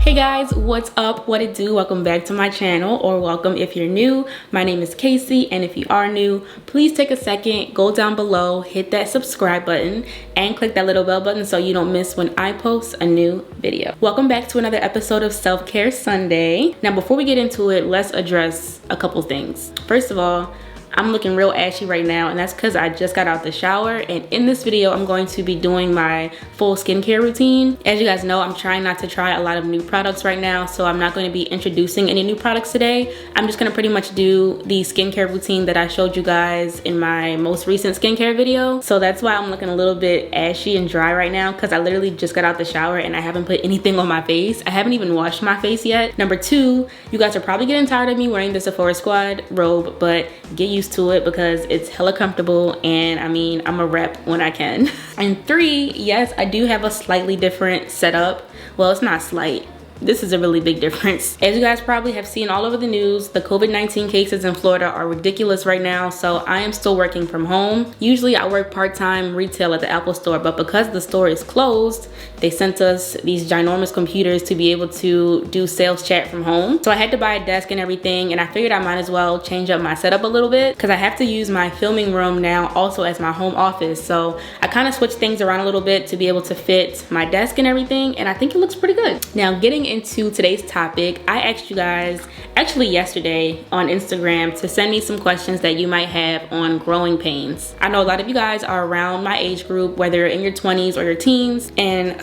Hey guys, what's up? What it do? Welcome back to my channel, or welcome if you're new. My name is Kaice, and if you are new, please take a second, go down below, hit that subscribe button, and click that little bell button so you don't miss when I post a new video. Welcome back to another episode of Self-Care Sunday. Now, before we get into it, let's address a couple things. First of all, I'm looking real ashy right now, and that's because I just got out the shower. And in this video, I'm going to be doing my full skincare routine. As you guys know, I'm trying not to try a lot of new products right now, so I'm not going to be introducing any new products today. I'm just going to pretty much do the skincare routine that I showed you guys in my most recent skincare video. So that's why I'm looking a little bit ashy and dry right now, because I literally just got out the shower and I haven't put anything on my face. I haven't even washed my face yet. Number two, you guys are probably getting tired of me wearing the Sephora Squad robe, but get used to it because it's hella comfortable, and I mean, I'm a rep when I can. And three, yes, I do have a slightly different setup. Well, it's not slight. This is a really big difference. As you guys probably have seen all over the news, the COVID-19 cases in Florida are ridiculous right now, so I am still working from home. Usually I work part-time retail at the Apple store, but because the store is closed, they sent us these ginormous computers to be able to do sales chat from home. So I had to buy a desk and everything, and I figured I might as well change up my setup a little bit because I have to use my filming room now also as my home office. So I kind of switched things around a little bit to be able to fit my desk and everything, and I think it looks pretty good. Now, getting into today's topic, I asked you guys actually yesterday on Instagram to send me some questions that you might have on growing pains. I know a lot of you guys are around my age group, whether you're in your 20s or your teens, and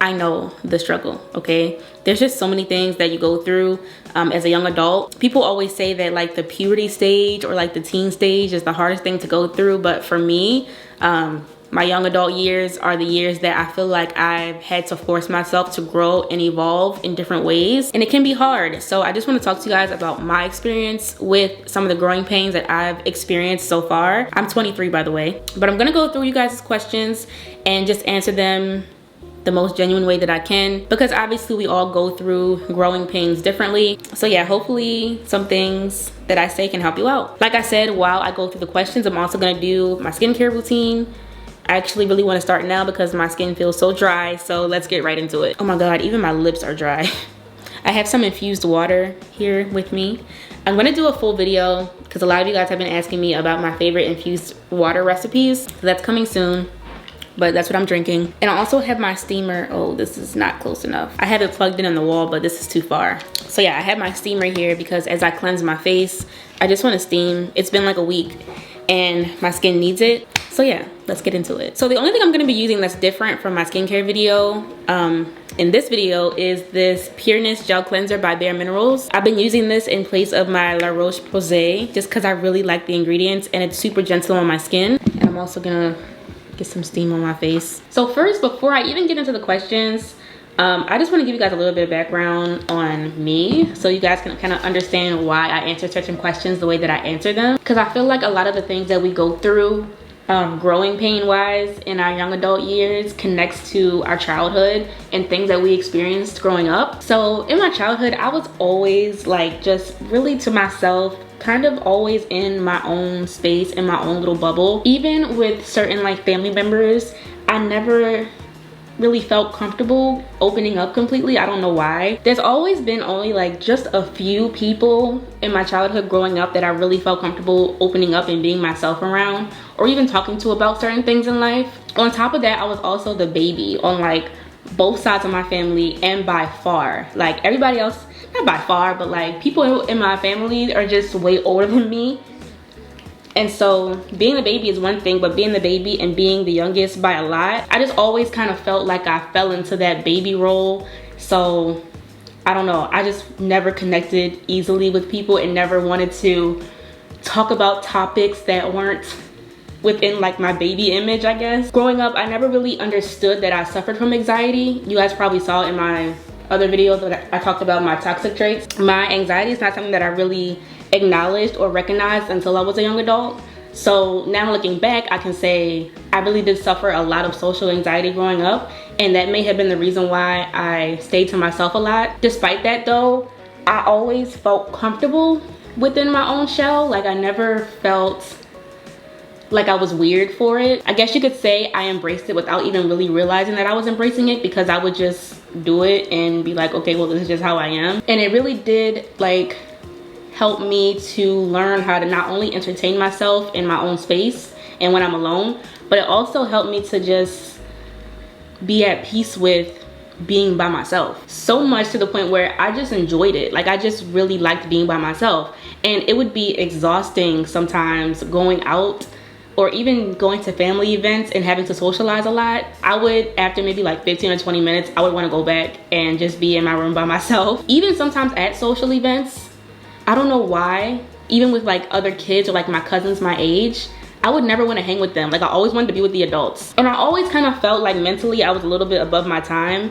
I know the struggle, okay? There's just so many things that you go through as a young adult. People always say that like the puberty stage or like the teen stage is the hardest thing to go through, but for me, my young adult years are the years that I feel like I've had to force myself to grow and evolve in different ways, and it can be hard. So I just want to talk to you guys about my experience with some of the growing pains that I've experienced so far. I'm 23, by the way, but I'm gonna go through you guys' questions and just answer them the most genuine way that I can, because obviously we all go through growing pains differently. So yeah, hopefully some things that I say can help you out. Like I said, while I go through the questions, I'm also gonna do my skincare routine. I actually really want to start now because my skin feels so dry, so let's get right into it. Oh my god, even my lips are dry. I have some infused water here with me. I'm gonna do a full video because a lot of you guys have been asking me about my favorite infused water recipes. So that's coming soon, but that's what I'm drinking. And I also have my steamer. Oh, this is not close enough. I have it plugged in on the wall, but this is too far. So yeah, I have my steamer here because as I cleanse my face, I just want to steam. It's been like a week and my skin needs it. So yeah, let's get into it. So the only thing I'm gonna be using that's different from my skincare video in this video is this Pureness Gel Cleanser by Bare Minerals. I've been using this in place of my La Roche-Posay just because I really like the ingredients and it's super gentle on my skin. And I'm also gonna get some steam on my face. So first, before I even get into the questions, I just want to give you guys a little bit of background on me so you guys can kind of understand why I answer certain questions the way that I answer them, because I feel like a lot of the things that we go through growing pain wise in our young adult years connects to our childhood and things that we experienced growing up. So in my childhood, I was always like just really to myself, kind of always in my own space, in my own little bubble. Even with certain like family members, I never really felt comfortable opening up completely. I don't know why. There's always been only like just a few people in my childhood growing up that I really felt comfortable opening up and being myself around, or even talking to about certain things in life. On top of that, I was also the baby on like both sides of my family, and by far, like everybody else, not by far, but like people in my family are just way older than me. And so being the baby is one thing, but being the baby and being the youngest by a lot, I just always kind of felt like I fell into that baby role. So I don't know, I just never connected easily with people and never wanted to talk about topics that weren't within like my baby image, I guess. Growing up, I never really understood that I suffered from anxiety. You guys probably saw in my other videos that I talked about my toxic traits. My anxiety is not something that I really acknowledged or recognized until I was a young adult. So now looking back, I can say I really did suffer a lot of social anxiety growing up, and that may have been the reason why I stayed to myself a lot. Despite that though, I always felt comfortable within my own shell. Like I never felt like I was weird for it. I guess you could say I embraced it without even really realizing that I was embracing it, because I would just do it and be like, okay, well, this is just how I am. And it really did like help me to learn how to not only entertain myself in my own space and when I'm alone, but it also helped me to just be at peace with being by myself. So much to the point where I just enjoyed it. Like I just really liked being by myself. And it would be exhausting sometimes going out or even going to family events and having to socialize a lot. I would, after maybe like 15 or 20 minutes, I would want to go back and just be in my room by myself. Even sometimes at social events, I don't know why, even with like other kids or like my cousins my age, I would never want to hang with them. Like I always wanted to be with the adults. And I always kind of felt like mentally I was a little bit above my time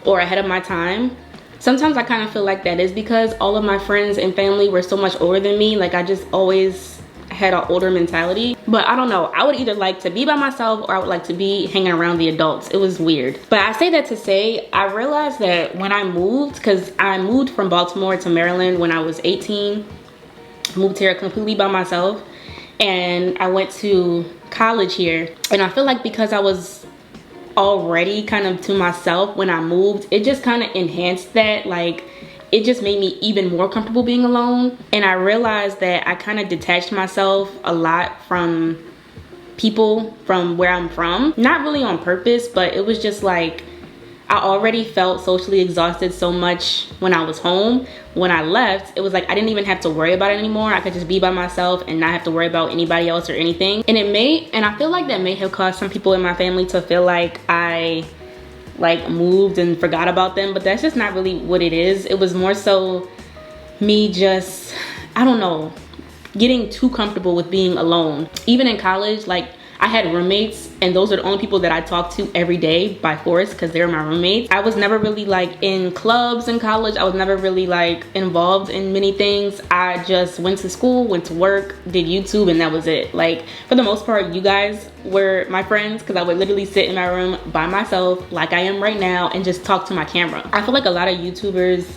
or ahead of my time. Sometimes I kind of feel like that is because all of my friends and family were so much older than me. Like I just always had an older mentality. But I don't know, I would either like to be by myself or I would like to be hanging around the adults. It was weird. But I say that to say, I realized that when I moved, because I moved from Baltimore to Maryland when I was 18, moved here completely by myself, and I went to college here. And I feel like because I was already kind of to myself when I moved, it just kind of enhanced that. Like it just made me even more comfortable being alone. And I realized that I kind of detached myself a lot from people from where I'm from. Not really on purpose, but it was just like I already felt socially exhausted so much when I was home. When I left, it was like I didn't even have to worry about it anymore. I could just be by myself and not have to worry about anybody else or anything. And I feel like that may have caused some people in my family to feel like I like moved and forgot about them, but that's just not really what it is. It was more so me just, I don't know, getting too comfortable with being alone. Even in college, like I had roommates, and those are the only people that I talked to every day by force because they were my roommates. I was never really like in clubs in college. I was never really like involved in many things. I just went to school, went to work, did YouTube, and that was it. Like for the most part, you guys were my friends because I would literally sit in my room by myself like I am right now and just talk to my camera. I feel like a lot of YouTubers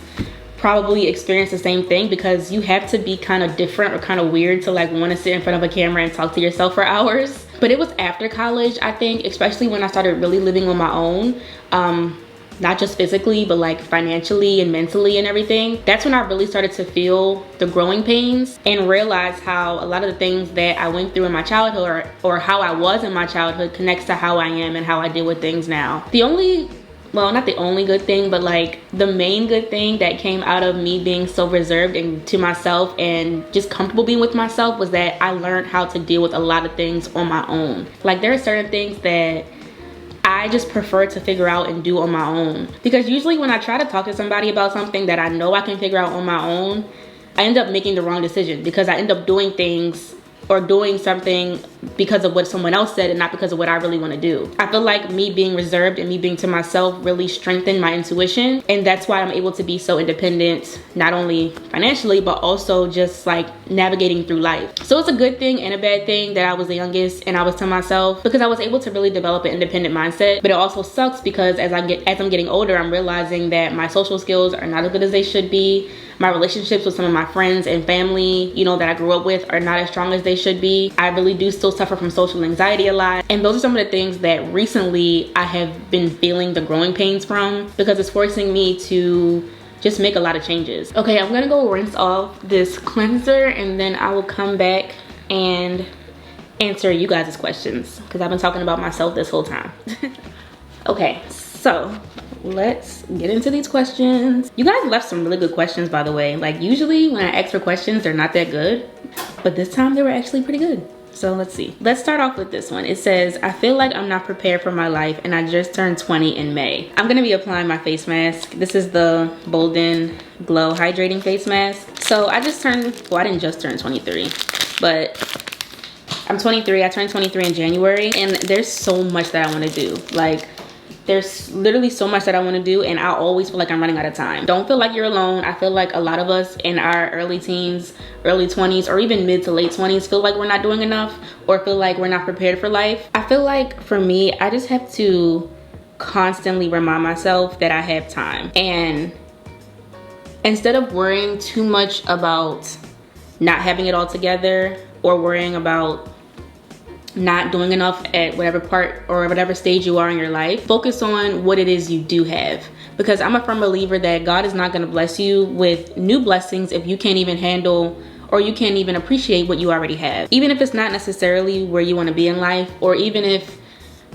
probably experience the same thing because you have to be kind of different or kind of weird to like want to sit in front of a camera and talk to yourself for hours. But it was after college, I think, especially when I started really living on my own, not just physically, but like financially and mentally and everything. That's when I really started to feel the growing pains and realize how a lot of the things that I went through in my childhood or how I was in my childhood connects to how I am and how I deal with things now. Well, not the only good thing, but like the main good thing that came out of me being so reserved and to myself and just comfortable being with myself was that I learned how to deal with a lot of things on my own. Like there are certain things that I just prefer to figure out and do on my own. Because usually when I try to talk to somebody about something that I know I can figure out on my own, I end up making the wrong decision because I end up doing things or doing something because of what someone else said and not because of what I really want to do. I feel like me being reserved and me being to myself really strengthened my intuition, and that's why I'm able to be so independent, not only financially but also just like navigating through life. So it's a good thing and a bad thing that I was the youngest and I was to myself, because I was able to really develop an independent mindset. But it also sucks because as I'm getting older, I'm realizing that my social skills are not as good as they should be. My relationships with some of my friends and family, you know, that I grew up with are not as strong as they should be. I really do still suffer from social anxiety a lot. And those are some of the things that recently I have been feeling the growing pains from, because it's forcing me to just make a lot of changes. Okay, I'm gonna go rinse off this cleanser and then I will come back and answer you guys' questions because I've been talking about myself this whole time. Okay, so let's get into these questions. You guys left some really good questions, by the way. Like usually when I ask for questions, they're not that good, but this time they were actually pretty good. So let's see. Let's start off with this one. It says, I feel like I'm not prepared for my life and I just turned 20 in May. I'm gonna be applying my face mask. This is the Bolden Glow Hydrating Face Mask. So I just turned, well, I didn't just turn 23, but I'm 23. I turned 23 in January and there's so much that I wanna do. Like, there's literally so much that I want to do and I always feel like I'm running out of time. Don't feel like you're alone. I feel like a lot of us in our early teens, early 20s, or even mid to late 20s feel like we're not doing enough or feel like we're not prepared for life. I feel like for me, I just have to constantly remind myself that I have time. And instead of worrying too much about not having it all together or worrying about not doing enough at whatever part or whatever stage you are in your life, focus on what it is you do have. Because I'm a firm believer that God is not going to bless you with new blessings if you can't even handle or you can't even appreciate what you already have. Even if it's not necessarily where you want to be in life, or even if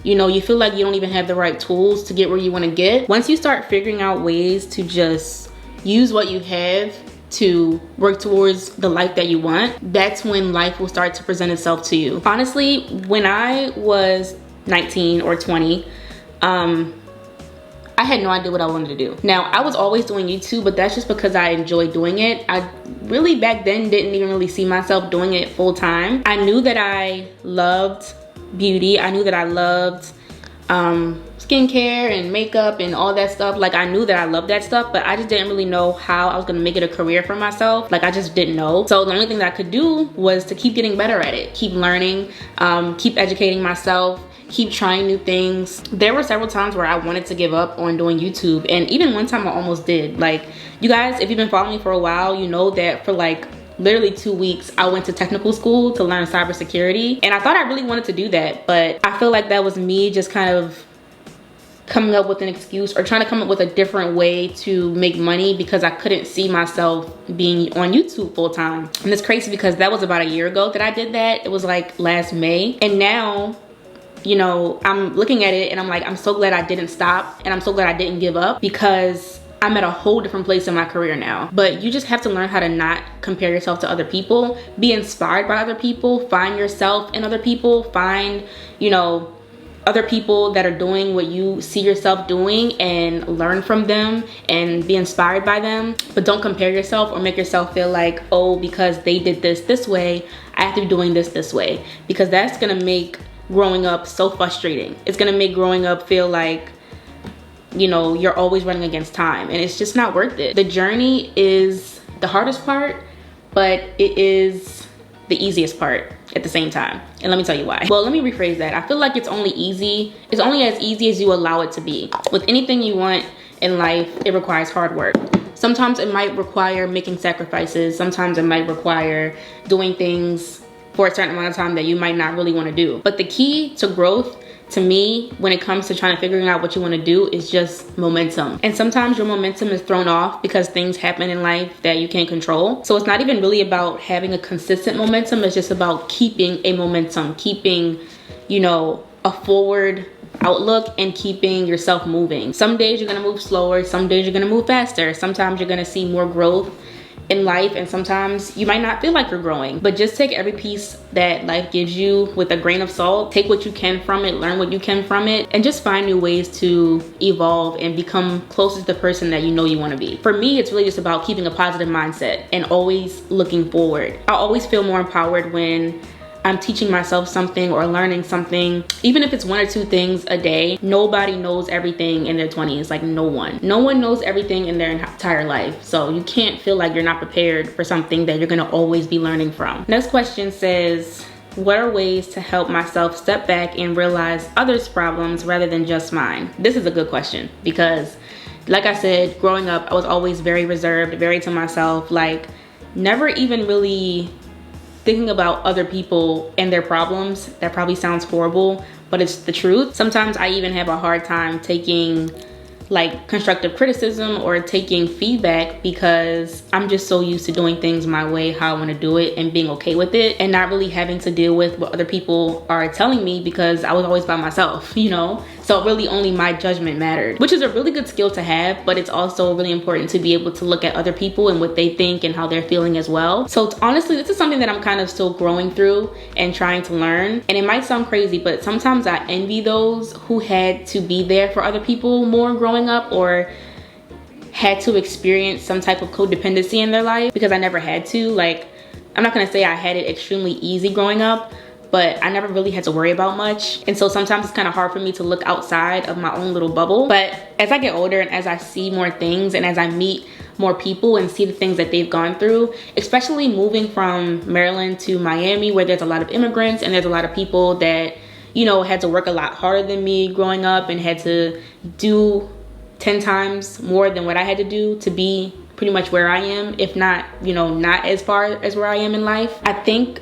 you feel like you don't even have the right tools to get where you want to get. Once you start figuring out ways to just use what you have to work towards the life that you want, that's when life will start to present itself to you. Honestly, when I was 19 or 20, I had no idea what I wanted to do. Now, I was always doing YouTube, but that's just because I enjoyed doing it. I really back then didn't even really see myself doing it full time. I knew that I loved beauty. I knew that I loved skincare and makeup and all that stuff. Like, I knew that I loved that stuff, but I just didn't really know how I was gonna make it a career for myself. Like, I just didn't know. So the only thing that I could do was to keep getting better at it, keep learning, keep educating myself, keep trying new things. There were several times where I wanted to give up on doing YouTube, and even one time I almost did. Like, you guys, if you've been following me for a while, you know that for like literally 2 weeks I went to technical school to learn cybersecurity, and I thought I really wanted to do that, but I feel like that was me just kind of coming up with an excuse or trying to come up with a different way to make money, because I couldn't see myself being on YouTube full time. And it's crazy because that was about a year ago that I did that. It was like last May, and now I'm looking at it and I'm like, I'm so glad I didn't stop, and I'm so glad I didn't give up, because I'm at a whole different place in my career now. But you just have to learn how to not compare yourself to other people, be inspired by other people, find yourself in other people, find, other people that are doing what you see yourself doing and learn from them and be inspired by them. But don't compare yourself or make yourself feel like, oh, because they did this way, I have to be doing this way, because that's gonna make growing up so frustrating. It's gonna make growing up feel like you're always running against time, and it's just not worth it. The journey is the hardest part, but it is the easiest part at the same time. And let me tell you why. Well, let me rephrase that. I feel like it's only as easy as you allow it to be. With anything you want in life, it requires hard work. Sometimes it might require making sacrifices. Sometimes it might require doing things for a certain amount of time that you might not really want to do. But the key to growth, to me, when it comes to trying to figuring out what you want to do, is just momentum. And sometimes your momentum is thrown off because things happen in life that you can't control. So it's not even really about having a consistent momentum. It's just about keeping a momentum, keeping, a forward outlook, and keeping yourself moving. Some days you're gonna move slower, some days you're gonna move faster. Sometimes you're gonna see more growth in life, and sometimes you might not feel like you're growing. But just take every piece that life gives you with a grain of salt. Take what you can from it, learn what you can from it, and just find new ways to evolve and become closer to the person that you want to be. For me, it's really just about keeping a positive mindset and always looking forward. I always feel more empowered when I'm teaching myself something or learning something, even if it's 1 or 2 things a day. Nobody knows everything in their 20s. Like, no one knows everything in their entire life. So you can't feel like you're not prepared for something that you're gonna always be learning from. Next question says, what are ways to help myself step back and realize others' problems rather than just mine? This is a good question, because like I said, growing up, I was always very reserved, very to myself, like never even really thinking about other people and their problems. That probably sounds horrible, but it's the truth. Sometimes I even have a hard time taking like constructive criticism or taking feedback, because I'm just so used to doing things my way, how I want to do it, and being okay with it, and not really having to deal with what other people are telling me, because I was always by myself, so really only my judgment mattered, which is a really good skill to have, but it's also really important to be able to look at other people and what they think and how they're feeling as well. So honestly, this is something that I'm kind of still growing through and trying to learn. And it might sound crazy, but sometimes I envy those who had to be there for other people more growing up, or had to experience some type of codependency in their life, because I never had to. Like, I'm not gonna say I had it extremely easy growing up, but I never really had to worry about much. And so sometimes it's kind of hard for me to look outside of my own little bubble. But as I get older and as I see more things and as I meet more people and see the things that they've gone through, especially moving from Maryland to Miami, where there's a lot of immigrants and there's a lot of people that, had to work a lot harder than me growing up and had to do 10 times more than what I had to do to be pretty much where I am, if not, not as far as where I am in life. I think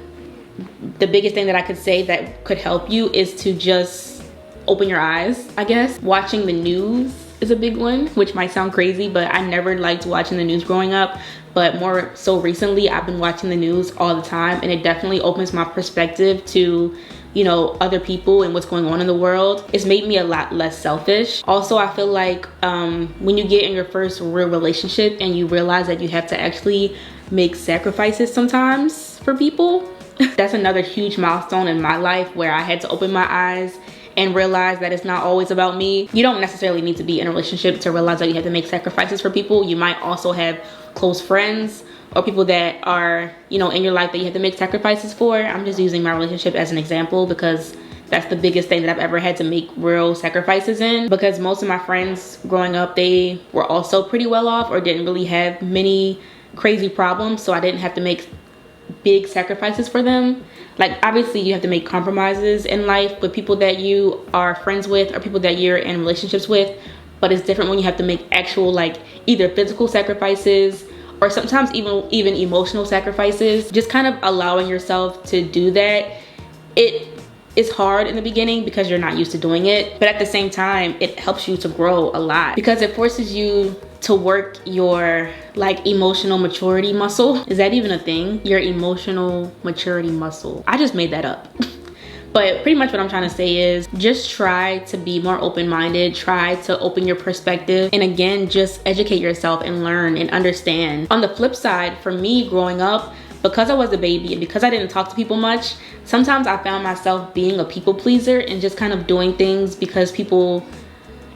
the biggest thing that I could say that could help you is to just open your eyes, I guess. Watching the news is a big one, which might sound crazy, but I never liked watching the news growing up. But more so recently, I've been watching the news all the time, and it definitely opens my perspective to, you know, other people and what's going on in the world. It's made me a lot less selfish. Also, I feel like when you get in your first real relationship and you realize that you have to actually make sacrifices sometimes for people, that's another huge milestone in my life where I had to open my eyes and realize that it's not always about me. You don't necessarily need to be in a relationship to realize that you have to make sacrifices for people. You might also have close friends or people that are, you know, in your life that you have to make sacrifices for. I'm just using my relationship as an example because that's the biggest thing that I've ever had to make real sacrifices in, because most of my friends growing up, they were also pretty well off or didn't really have many crazy problems, so I didn't have to make big sacrifices for them. Like, obviously you have to make compromises in life with people that you are friends with or people that you're in relationships with, but it's different when you have to make actual, like, either physical sacrifices or sometimes even emotional sacrifices. Just kind of allowing yourself to do that. It is hard in the beginning because you're not used to doing it, but at the same time it helps you to grow a lot because it forces you to work your, like, emotional maturity muscle. Is that even a thing? Your emotional maturity muscle. I just made that up. But pretty much what I'm trying to say is just try to be more open-minded, try to open your perspective, and again, just educate yourself and learn and understand. On the flip side, for me growing up, because I was a baby and because I didn't talk to people much, sometimes I found myself being a people pleaser and just kind of doing things because people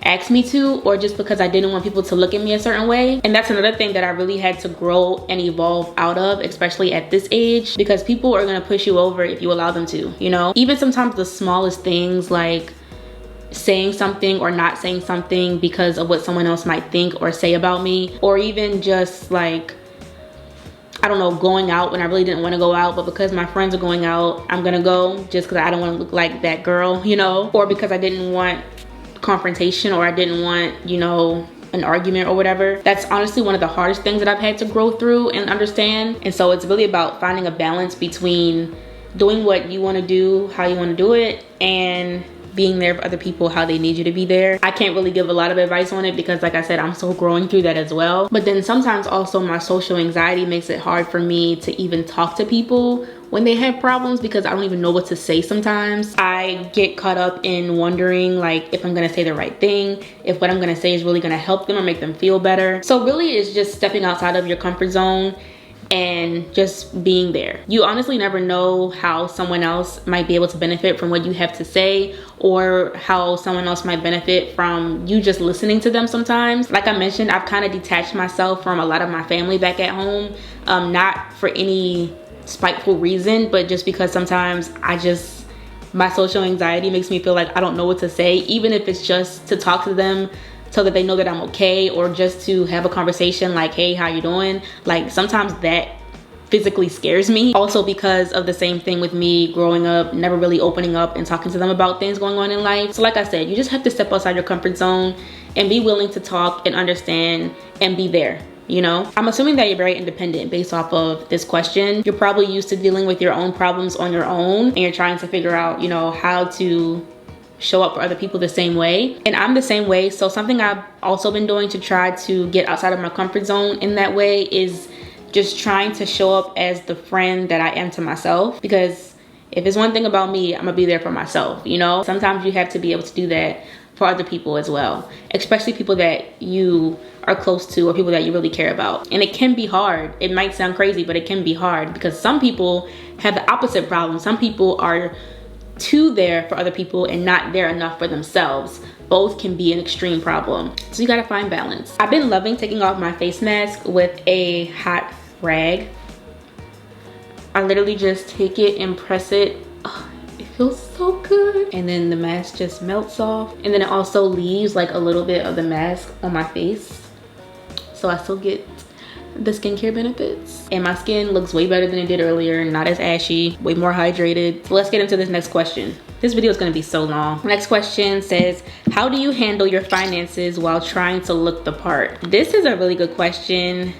asked me to, or just because I didn't want people to look at me a certain way. And that's another thing that I really had to grow and evolve out of, especially at this age, because people are gonna push you over if you allow them to, you know? Even sometimes the smallest things, like saying something or not saying something because of what someone else might think or say about me, or even just like, I don't know, going out when I really didn't want to go out, but because my friends are going out, I'm gonna go just because I don't want to look like that girl, you know? Or because I didn't want confrontation, or I didn't want, you know, an argument or whatever. That's honestly one of the hardest things that I've had to grow through and understand. And so it's really about finding a balance between doing what you want to do, how you want to do it, and being there for other people how they need you to be there. I can't really give a lot of advice on it because, like I said, I'm still growing through that as well. But then sometimes also my social anxiety makes it hard for me to even talk to people when they have problems because I don't even know what to say sometimes. I get caught up in wondering, like, if I'm gonna say the right thing, if what I'm gonna say is really gonna help them or make them feel better. So really it's just stepping outside of your comfort zone and just being there. You honestly never know how someone else might be able to benefit from what you have to say, or how someone else might benefit from you just listening to them sometimes. Like I mentioned, I've kind of detached myself from a lot of my family back at home, not for any spiteful reason, but just because sometimes my social anxiety makes me feel like I don't know what to say, even if it's just to talk to them so that they know that I'm okay, or just to have a conversation like, hey, how you doing? Like, sometimes that physically scares me. Also because of the same thing with me growing up, never really opening up and talking to them about things going on in life. So like I said, you just have to step outside your comfort zone and be willing to talk and understand and be there. You know, I'm assuming that you're very independent based off of this question. You're probably used to dealing with your own problems on your own, and you're trying to figure out, you know, how to show up for other people the same way. And I'm the same way. So something I've also been doing to try to get outside of my comfort zone in that way is just trying to show up as the friend that I am to myself. Because if it's one thing about me, I'm gonna be there for myself, you know? Sometimes you have to be able to do that for other people as well, especially people that you are close to or people that you really care about. And it can be hard. It might sound crazy, but it can be hard because some people have the opposite problem. Some people are too there for other people and not there enough for themselves. Both can be an extreme problem. So you gotta find balance. I've been loving taking off my face mask with a hot rag. I literally just take it and press it. Oh, it feels so good. And then the mask just melts off. And then it also leaves like a little bit of the mask on my face. So I still get the skincare benefits. And my skin looks way better than it did earlier, not as ashy, way more hydrated. So let's get into this next question. This video is gonna be so long. Next question says, how do you handle your finances while trying to look the part? This is a really good question.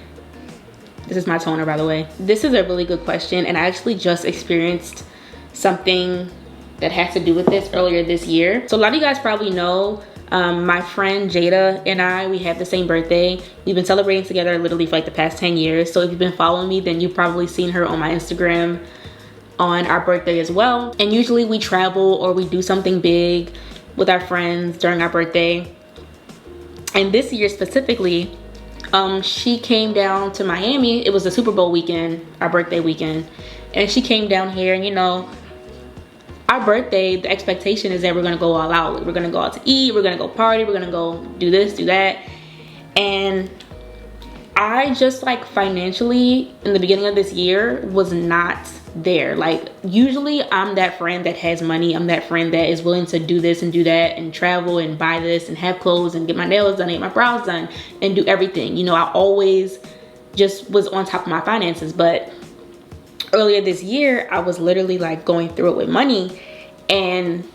This is my toner, by the way. This is a really good question, and I actually just experienced something that has to do with this earlier this year. So a lot of you guys probably know my friend Jada and I, we have the same birthday. We've been celebrating together literally for like the past 10 years. So if you've been following me, then you've probably seen her on my Instagram on our birthday as well. And usually we travel or we do something big with our friends during our birthday. And this year specifically, she came down to Miami. It was the Super Bowl weekend, our birthday weekend. And she came down here, and you know, our birthday, the expectation is that we're gonna go all out. We're gonna go out to eat, we're gonna go party, we're gonna go do this, do that. And I just like financially in the beginning of this year was not there. Like usually I'm that friend that has money. I'm that friend that is willing to do this and do that and travel and buy this and have clothes and get my nails done, get my brows done and do everything. You know, I always just was on top of my finances. But earlier this year, I was literally like going through it with money, and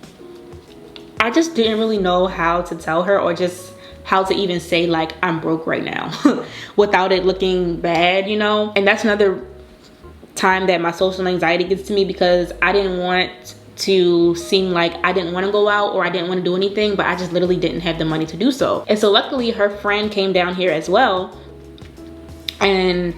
I just didn't really know how to tell her or just how to even say like I'm broke right now without it looking bad, you know. And that's another time that my social anxiety gets to me, because I didn't want to seem like I didn't want to go out or I didn't want to do anything, but I just literally didn't have the money to do so. And so luckily her friend came down here as well, and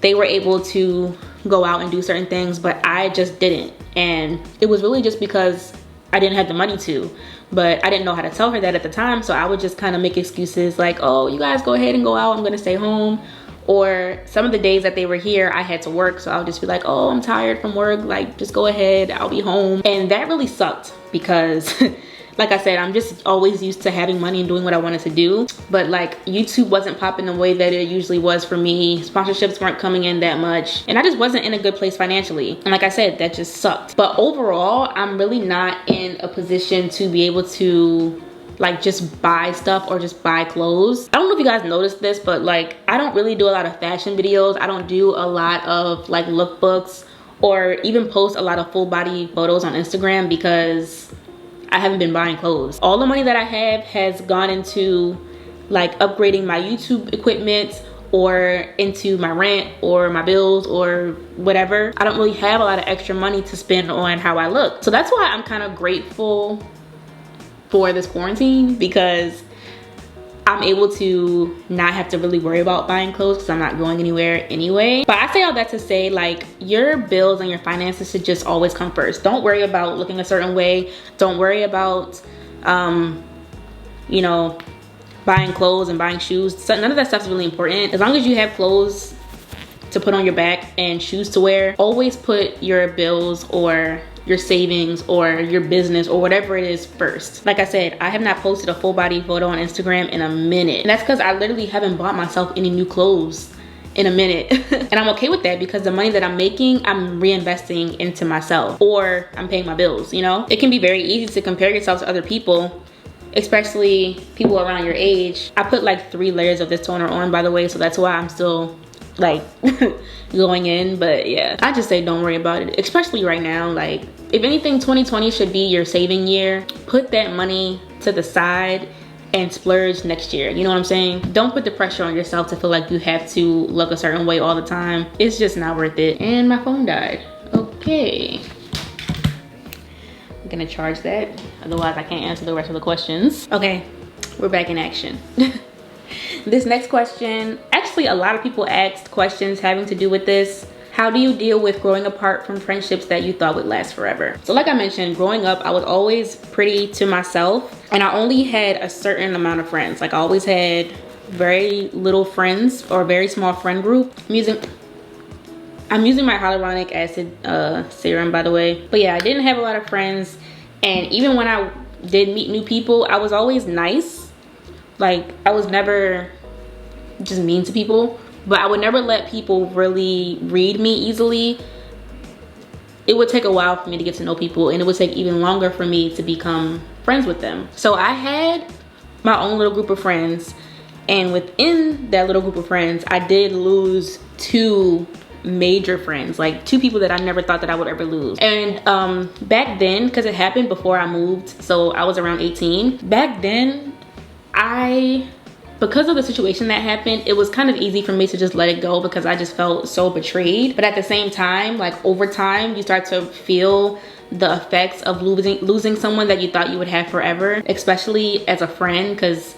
they were able to go out and do certain things, but I just didn't. And it was really just because I didn't have the money to, but I didn't know how to tell her that at the time. So I would just kind of make excuses like, oh, you guys go ahead and go out, I'm gonna stay home. Or some of the days that they were here, I had to work, so I would just be like, oh, I'm tired from work, like just go ahead, I'll be home. And that really sucked because like I said, I'm just always used to having money and doing what I wanted to do. But like YouTube wasn't popping the way that it usually was for me. Sponsorships weren't coming in that much. And I just wasn't in a good place financially. And like I said, that just sucked. But overall, I'm really not in a position to be able to like just buy stuff or just buy clothes. I don't know if you guys noticed this, but like I don't really do a lot of fashion videos. I don't do a lot of like lookbooks or even post a lot of full body photos on Instagram because I haven't been buying clothes. All the money that I have has gone into like upgrading my YouTube equipment or into my rent or my bills or whatever. I don't really have a lot of extra money to spend on how I look. So that's why I'm kind of grateful for this quarantine, because I'm able to not have to really worry about buying clothes because I'm not going anywhere anyway. But I say all that to say, like, your bills and your finances should just always come first. Don't worry about looking a certain way. Don't worry about, you know, buying clothes and buying shoes. So none of that stuff is really important. As long as you have clothes to put on your back and shoes to wear, always put your bills or your savings or your business or whatever it is first. Like I said, I have not posted a full body photo on Instagram in a minute. And that's because I literally haven't bought myself any new clothes in a minute. And I'm okay with that because the money that I'm making, I'm reinvesting into myself, or I'm paying my bills, you know? It can be very easy to compare yourself to other people, especially people around your age. I put like 3 layers of this toner on, by the way, so that's why I'm still like going in. But yeah, I just say don't worry about it, especially right now. Like, if anything, 2020 should be your saving year. Put that money to the side and splurge next year. You know what I'm saying? Don't put the pressure on yourself to feel like you have to look a certain way all the time. It's just not worth it. And my phone died. Okay, I'm gonna charge that, otherwise I can't answer the rest of the questions. Okay, we're back in action. This next question, actually a lot of people asked questions having to do with this. How do you deal with growing apart from friendships that you thought would last forever? So like I mentioned, growing up, I was always pretty to myself, and I only had a certain amount of friends. Like I always had very little friends or a very small friend group. I'm using my hyaluronic acid serum, by the way. But yeah, I didn't have a lot of friends. And even when I did meet new people, I was always nice. Like, I was never just mean to people, but I would never let people really read me easily. It would take a while for me to get to know people, and it would take even longer for me to become friends with them. So I had my own little group of friends, and within that little group of friends, I did lose 2 major friends, like 2 people that I never thought that I would ever lose. And back then, because it happened before I moved, so I was around 18. Back then, I because of the situation that happened, it was kind of easy for me to just let it go because I just felt so betrayed. But at the same time, like over time, you start to feel the effects of losing someone that you thought you would have forever, especially as a friend. Because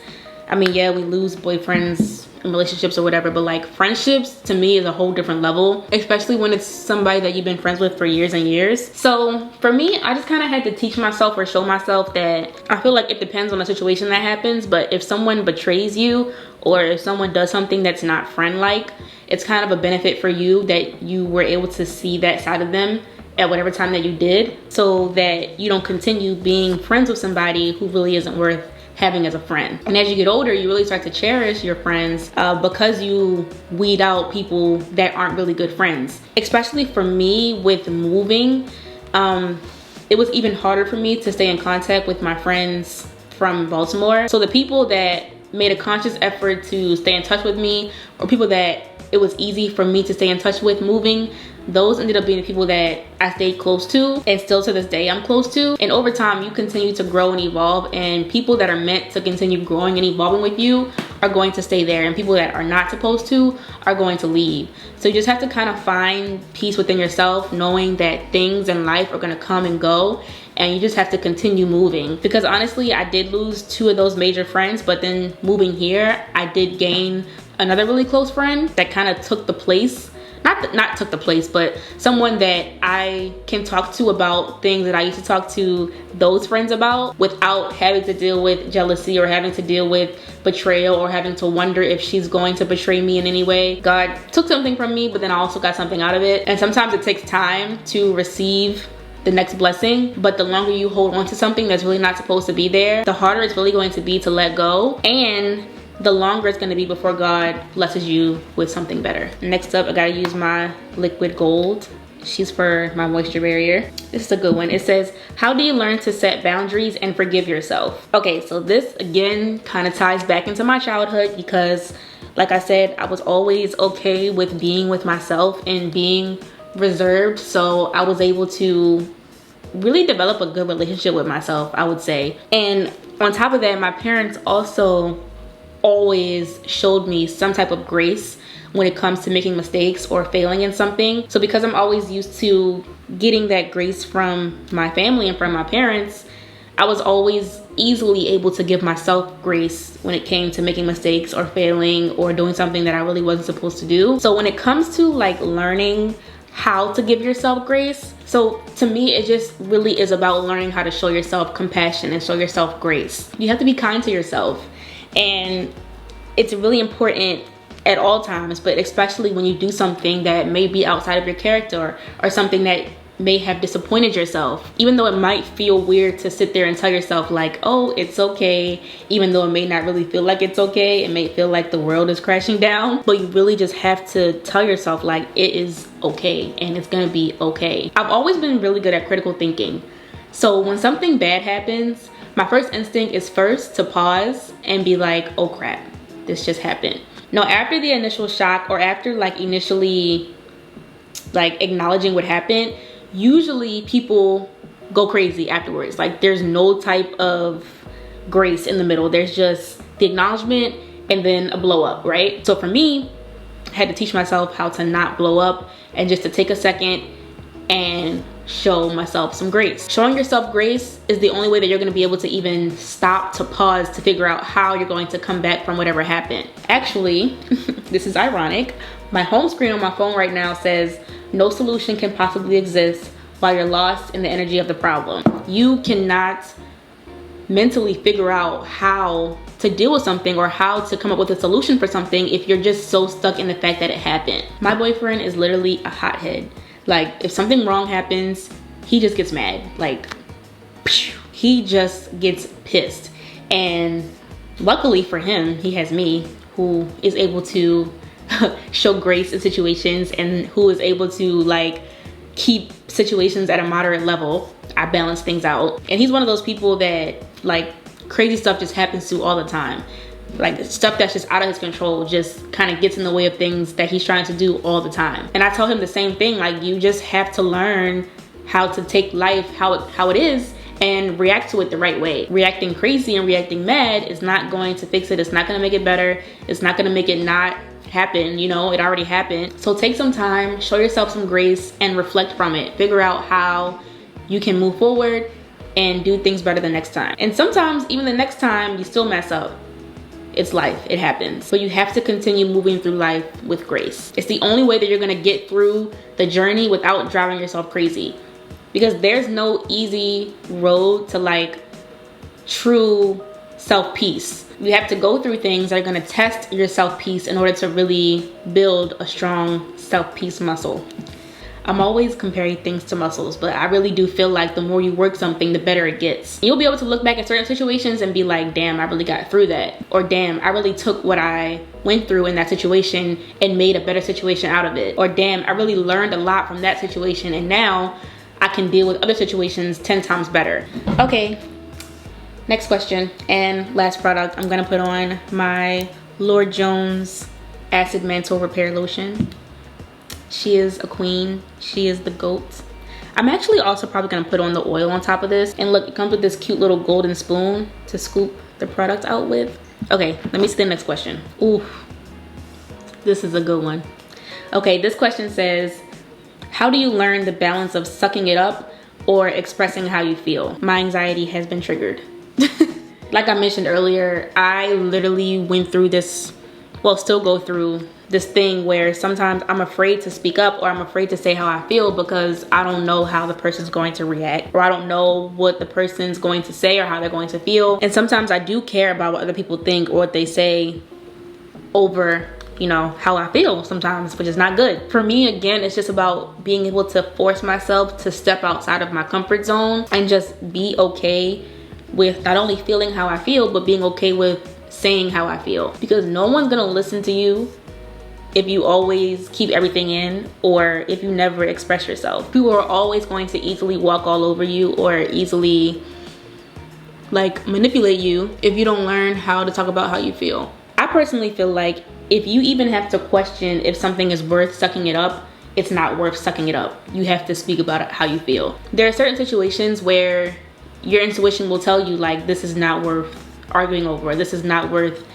I mean, yeah, we lose boyfriends in relationships or whatever, but like friendships to me is a whole different level, especially when it's somebody that you've been friends with for years and years. So for me, I just kind of had to teach myself or show myself that I feel like it depends on the situation that happens, but if someone betrays you or if someone does something that's not friend-like, it's kind of a benefit for you that you were able to see that side of them at whatever time that you did, so that you don't continue being friends with somebody who really isn't worth having as a friend. And as you get older, you really start to cherish your friends because you weed out people that aren't really good friends. Especially for me with moving, it was even harder for me to stay in contact with my friends from Baltimore. So the people that made a conscious effort to stay in touch with me, or people that it was easy for me to stay in touch with moving, those ended up being the people that I stayed close to, and still to this day I'm close to. And over time, you continue to grow and evolve, and people that are meant to continue growing and evolving with you are going to stay there, and people that are not supposed to are going to leave. So you just have to kind of find peace within yourself, knowing that things in life are going to come and go, and you just have to continue moving. Because honestly, I did lose 2 of those major friends, but then moving here, I did gain another really close friend that kind of took the place, not took the place, but someone that I can talk to about things that I used to talk to those friends about without having to deal with jealousy or having to deal with betrayal or having to wonder if she's going to betray me in any way. God took something from me, but then I also got something out of it. And sometimes it takes time to receive the next blessing, but the longer you hold on to something that's really not supposed to be there, the harder it's really going to be to let go, and the longer it's going to be before God blesses you with something better. Next up, I gotta use my liquid gold. She's for my moisture barrier. This is a good one. It says, how do you learn to set boundaries and forgive yourself? Okay, so this again kind of ties back into my childhood, because like I said, I was always okay with being with myself and being reserved. So I was able to really develop a good relationship with myself, I would say. And on top of that, my parents also always showed me some type of grace when it comes to making mistakes or failing in something. So because I'm always used to getting that grace from my family and from my parents, I was always easily able to give myself grace when it came to making mistakes or failing or doing something that I really wasn't supposed to do. So when it comes to like learning how to give yourself grace, so to me, it just really is about learning how to show yourself compassion and show yourself grace. You have to be kind to yourself. And it's really important at all times, but especially when you do something that may be outside of your character or something that may have disappointed yourself. Even though it might feel weird to sit there and tell yourself like, oh, it's okay, even though it may not really feel like it's okay, it may feel like the world is crashing down, but you really just have to tell yourself like it is okay and it's gonna be okay. I've always been really good at critical thinking. So when something bad happens, my first instinct is first to pause and be like, oh crap, this just happened. Now, after the initial shock or after like initially like acknowledging what happened, usually people go crazy afterwards. Like there's no type of grace in the middle. There's just the acknowledgement and then a blow up, right? So for me, I had to teach myself how to not blow up and just to take a second and show myself some grace. Showing yourself grace is the only way that you're going to be able to even stop to pause to figure out how you're going to come back from whatever happened. Actually, this is ironic. My home screen on my phone right now says, no solution can possibly exist while you're lost in the energy of the problem. You cannot mentally figure out how to deal with something or how to come up with a solution for something if you're just so stuck in the fact that it happened. My boyfriend is literally a hothead. Like if something wrong happens, he just gets mad. Like he just gets pissed. And luckily for him, he has me who is able to show grace in situations and who is able to like keep situations at a moderate level. I balance things out. And he's one of those people that like crazy stuff just happens to all the time. Like stuff that's just out of his control just kind of gets in the way of things that he's trying to do all the time. And I tell him the same thing, like you just have to learn how to take life how it is and react to it the right way. Reacting crazy and reacting mad is not going to fix it. It's not gonna make it better. It's not gonna make it not happen. You know, it already happened. So take some time, show yourself some grace, and reflect from it. Figure out how you can move forward and do things better the next time. And sometimes even the next time you still mess up. It's life, it happens. But you have to continue moving through life with grace. It's the only way that you're gonna get through the journey without driving yourself crazy. Because there's no easy road to like true self-peace. You have to go through things that are gonna test your self-peace in order to really build a strong self-peace muscle. I'm always comparing things to muscles, but I really do feel like the more you work something, the better it gets. You'll be able to look back at certain situations and be like, damn, I really got through that. Or damn, I really took what I went through in that situation and made a better situation out of it. Or damn, I really learned a lot from that situation and now I can deal with other situations 10 times better. Okay, next question and last product. I'm gonna put on my Lord Jones Acid Mantle Repair Lotion. She is a queen. She is the GOAT. I'm actually also probably gonna put on the oil on top of this. And look, it comes with this cute little golden spoon to scoop the product out with. Okay, let me see the next question. Ooh, this is a good one. Okay, this question says, how do you learn the balance of sucking it up or expressing how you feel? My anxiety has been triggered. Like I mentioned earlier, I literally went through this, well, still go through this thing where sometimes I'm afraid to speak up or I'm afraid to say how I feel because I don't know how the person's going to react, or I don't know what the person's going to say or how they're going to feel. And sometimes I do care about what other people think or what they say over, you know, how I feel sometimes, which is not good. For me, again, it's just about being able to force myself to step outside of my comfort zone and just be okay with not only feeling how I feel, but being okay with saying how I feel. Because no one's gonna listen to you if you always keep everything in or if you never express yourself. People are always going to easily walk all over you or easily like manipulate you if you don't learn how to talk about how you feel. I personally feel like if you even have to question if something is worth sucking it up, it's not worth sucking it up. You have to speak about it, how you feel. There are certain situations where your intuition will tell you like, this is not worth arguing over, this is not worth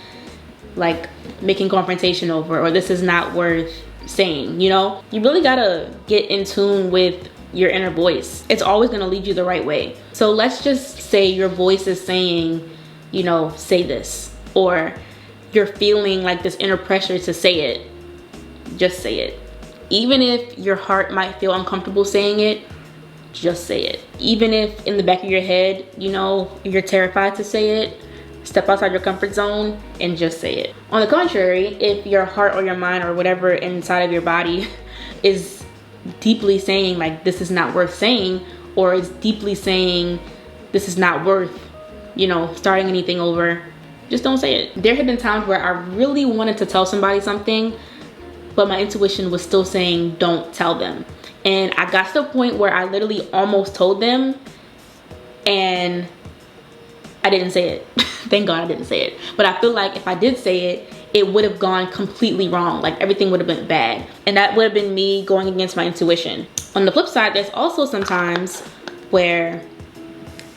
like making confrontation over, or this is not worth saying, you know? You really gotta get in tune with your inner voice. It's always gonna lead you the right way. So let's just say your voice is saying, you know, say this, or you're feeling like this inner pressure to say it, just say it. Even if your heart might feel uncomfortable saying it, just say it. Even if in the back of your head, you know, you're terrified to say it, step outside your comfort zone and just say it. On the contrary, if your heart or your mind or whatever inside of your body is deeply saying like, this is not worth saying, or is deeply saying this is not worth, you know, starting anything over, just don't say it. There have been times where I really wanted to tell somebody something, but my intuition was still saying, don't tell them. And I got to the point where I literally almost told them and I didn't say it. Thank God I didn't say it. But I feel like if I did say it, it would have gone completely wrong. Like everything would have been bad. And that would have been me going against my intuition. On the flip side, there's also sometimes where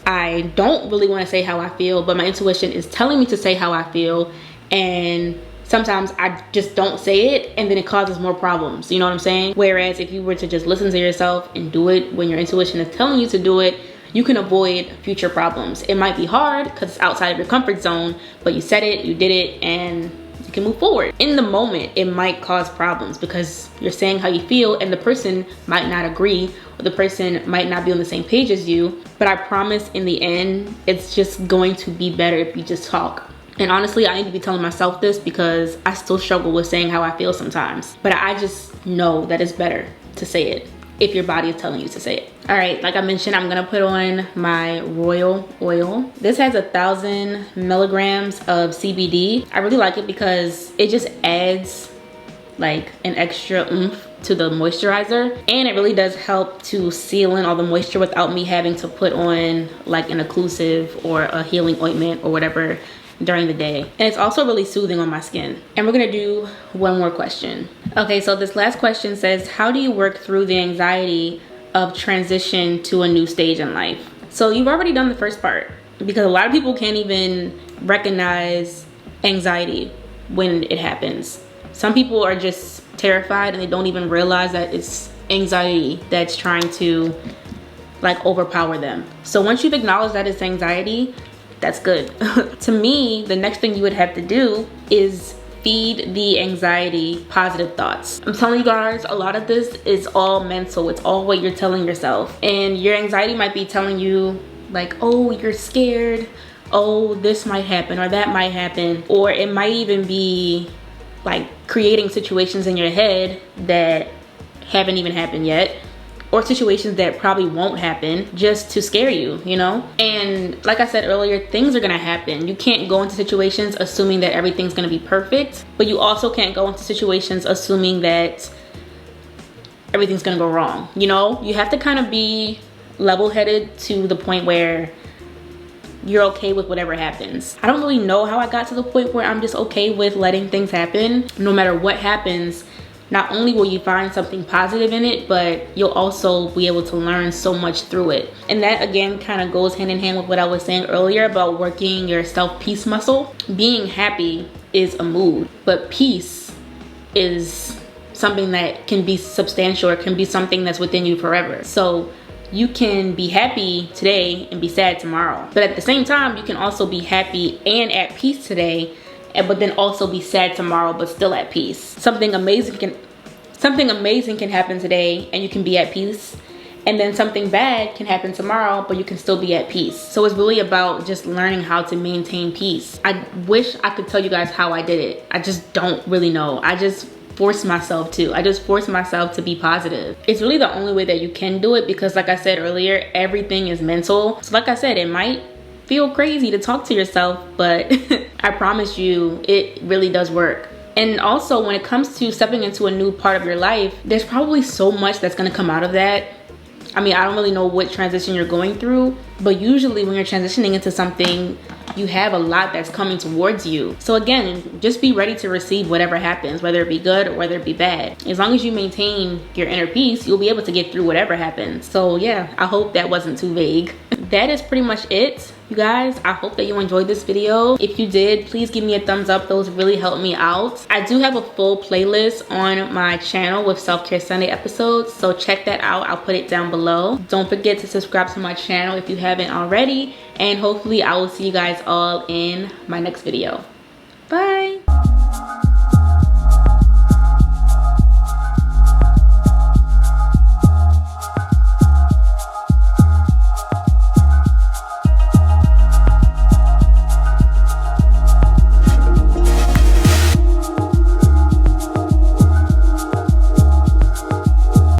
I don't really want to say how I feel, but my intuition is telling me to say how I feel. And sometimes I just don't say it and then it causes more problems. You know what I'm saying? Whereas if you were to just listen to yourself and do it when your intuition is telling you to do it, you can avoid future problems. It might be hard because it's outside of your comfort zone, but you said it, you did it, and you can move forward. In the moment, it might cause problems because you're saying how you feel and the person might not agree, or the person might not be on the same page as you. But I promise in the end, it's just going to be better if you just talk. And honestly, I need to be telling myself this because I still struggle with saying how I feel sometimes. But I just know that it's better to say it if your body is telling you to say it. All right, like I mentioned, I'm gonna put on my Royal Oil. This has 1,000 milligrams of CBD. I really like it because it just adds like an extra oomph to the moisturizer, and it really does help to seal in all the moisture without me having to put on like an occlusive or a healing ointment or whatever during the day. And it's also really soothing on my skin. And we're gonna do one more question. Okay, so this last question says, how do you work through the anxiety of transition to a new stage in life? So you've already done the first part, because a lot of people can't even recognize anxiety when it happens. Some people are just terrified and they don't even realize that it's anxiety that's trying to like overpower them. So once you've acknowledged that it's anxiety, that's good. To me, the next thing you would have to do is feed the anxiety positive thoughts. I'm telling you guys, a lot of this is all mental. It's all what you're telling yourself. And your anxiety might be telling you like, oh, you're scared. Oh, this might happen or that might happen. Or it might even be like creating situations in your head that haven't even happened yet, or situations that probably won't happen just to scare you, you know? And like I said earlier, things are gonna happen. You can't go into situations assuming that everything's gonna be perfect, but you also can't go into situations assuming that everything's gonna go wrong, you know? You have to kind of be level-headed to the point where you're okay with whatever happens. I don't really know how I got to the point where I'm just okay with letting things happen. No matter what happens, not only will you find something positive in it, but you'll also be able to learn so much through it. And that again kind of goes hand in hand with what I was saying earlier about working your self-peace muscle. Being happy is a mood, but peace is something that can be substantial, or can be something that's within you forever. So you can be happy today and be sad tomorrow. But at the same time, you can also be happy and at peace today, but then also be sad tomorrow but still at peace. Something amazing can happen today and you can be at peace, and then something bad can happen tomorrow but you can still be at peace. So it's really about just learning how to maintain peace. I wish I could tell you guys how I did it. I just don't really know. I just force myself to be positive. It's really the only way that you can do it, because like I said earlier, everything is mental. So like I said, it might feel crazy to talk to yourself, but I promise you it really does work. And also when it comes to stepping into a new part of your life, there's probably so much that's going to come out of that. I mean, I don't really know what transition you're going through, but usually when you're transitioning into something, you have a lot that's coming towards you. So again, just be ready to receive whatever happens, whether it be good or whether it be bad. As long as you maintain your inner peace, you'll be able to get through whatever happens. So yeah, I hope that wasn't too vague. That is pretty much it, you guys. I hope that you enjoyed this video. If you did, please give me a thumbs up. Those really help me out. I do have a full playlist on my channel with Self-Care Sunday episodes, so check that out. I'll put it down below. Don't forget to subscribe to my channel if you haven't already, and hopefully I will see you guys all in my next video. Bye.